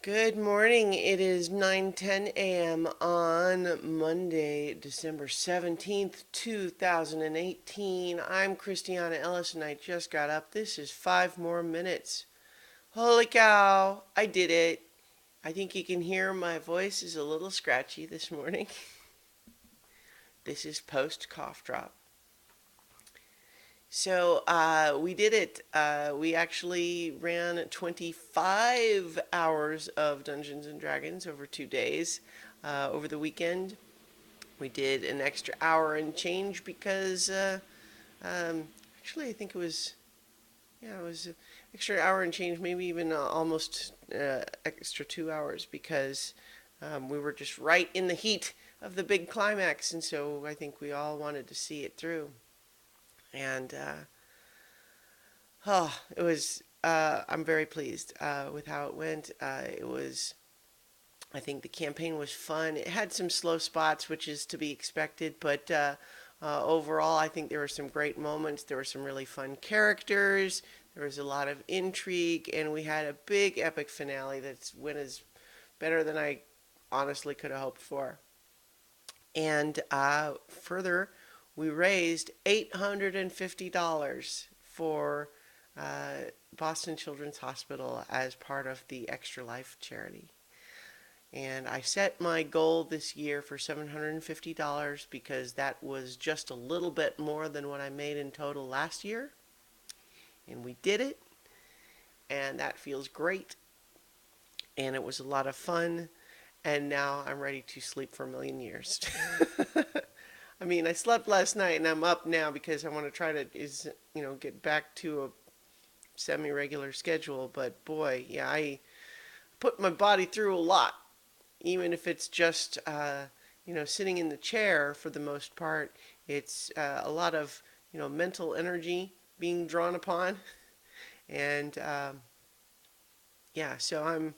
Good morning. It is 9:10 a.m. on Monday, December 17th, 2018. I'm Christiana Ellis and I just got up. This is 5 more minutes. Holy cow, I did it. I think you can hear my voice is a little scratchy this morning. This is post cough drop. So we did it. We actually ran 25 hours of Dungeons and Dragons over 2 days. Over the weekend, we did an extra hour and change because um, actually I think it was an extra hour and change, maybe even almost extra 2 hours because we were just right in the heat of the big climax, and so I think we all wanted to see it through. And oh, it was. I'm very pleased with how it went. I think the campaign was fun. It had some slow spots, which is to be expected, but overall, I think there were some great moments. There were some really fun characters. There was a lot of intrigue, and we had a big epic finale that's went as better than I honestly could have hoped for. And further, we raised $850 for Boston Children's Hospital as part of the Extra Life charity. And I set my goal this year for $750 because that was just a little bit more than what I made in total last year. And we did it. And that feels great. And it was a lot of fun. And now I'm ready to sleep for a million years. I mean, I slept last night and I'm up now because I want to try to get back to a semi-regular schedule. But boy, yeah, I put my body through a lot, even if it's just sitting in the chair for the most part. It's a lot of mental energy being drawn upon, and yeah, so I'm.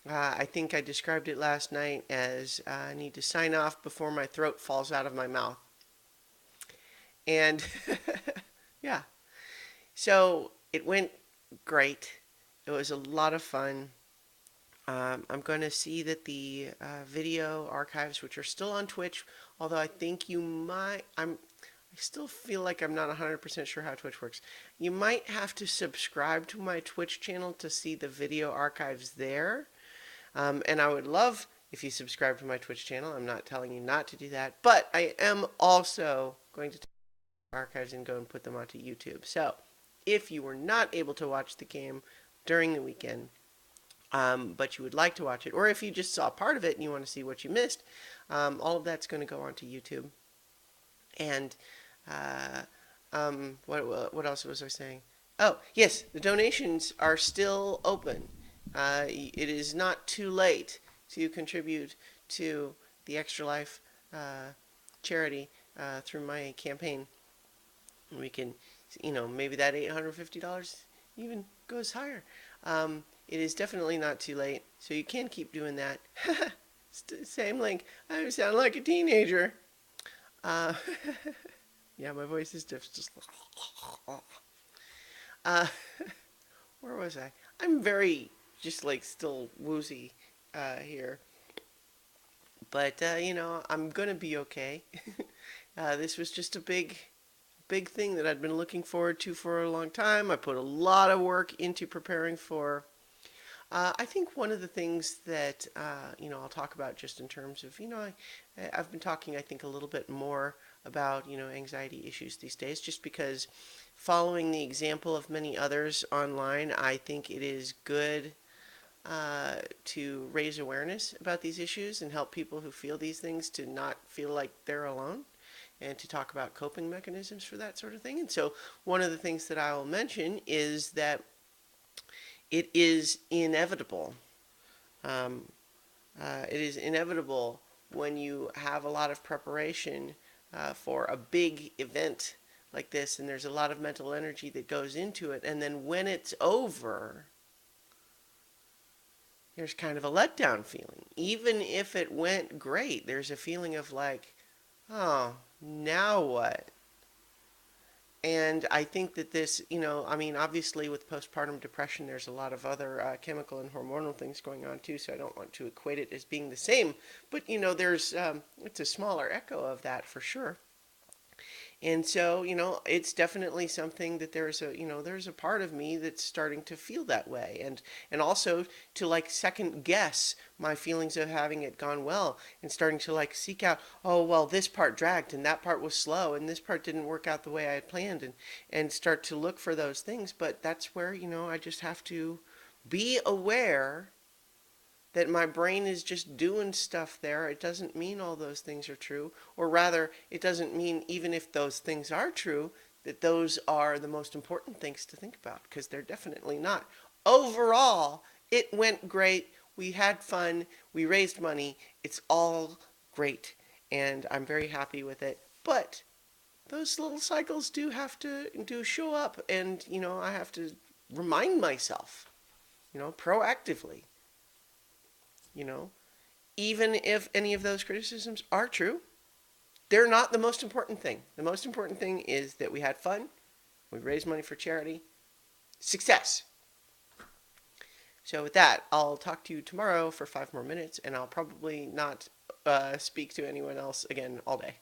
I think I described it last night as I need to sign off before my throat falls out of my mouth. And yeah, so it went great. It was a lot of fun. I'm going to see that the video archives, which are still on Twitch, although I think I still feel like I'm not 100% sure how Twitch works. You might have to subscribe to my Twitch channel to see the video archives there. And I would love if you subscribe to my Twitch channel. I'm not telling you not to do that, but I am also going to take the archives and go and put them onto YouTube. So if you were not able to watch the game during the weekend, but you would like to watch it, or if you just saw part of it and you want to see what you missed, all of that's going to go onto YouTube. And uh, what else was I saying? Oh, yes, the donations are still open. It is not too late to contribute to the Extra Life charity through my campaign. We can, maybe that $850 even goes higher. It is definitely not too late, so you can keep doing that. Same link. I sound like a teenager. Uh, yeah, my voice is just. Uh, where was I? I'm very just like still woozy here, but I'm gonna be okay. This was just a big thing that I'd been looking forward to for a long time. I put a lot of work into preparing for. I think one of the things that I'll talk about just in terms of I've been talking I think a little bit more about anxiety issues these days, just because following the example of many others online, I think it is good to raise awareness about these issues and help people who feel these things to not feel like they're alone, and to talk about coping mechanisms for that sort of thing. And so one of the things that I will mention is that it is inevitable. Um, it is inevitable when you have a lot of preparation for a big event like this, and there's a lot of mental energy that goes into it, and then when it's over, there's kind of a letdown feeling. Even if it went great, there's a feeling of like, oh, now what? And I think that this, I mean, obviously with postpartum depression, there's a lot of other chemical and hormonal things going on too. So I don't want to equate it as being the same. But there's it's a smaller echo of that for sure. And so, it's definitely something that there's a part of me that's starting to feel that way, and also to like second guess my feelings of having it gone well, and starting to like seek out, oh, well, this part dragged and that part was slow and this part didn't work out the way I had planned, and start to look for those things. But that's where, I just have to be aware that my brain is just doing stuff there. It doesn't mean all those things are true. Or rather, it doesn't mean even if those things are true, that those are the most important things to think about, because they're definitely not. Overall, it went great. We had fun. We raised money. It's all great. And I'm very happy with it. But those little cycles do show up. And, I have to remind myself, proactively, you know, even if any of those criticisms are true, they're not the most important thing. The most important thing is that we had fun, we raised money for charity, success. So, with that, I'll talk to you tomorrow for 5 more minutes, and I'll probably not speak to anyone else again all day.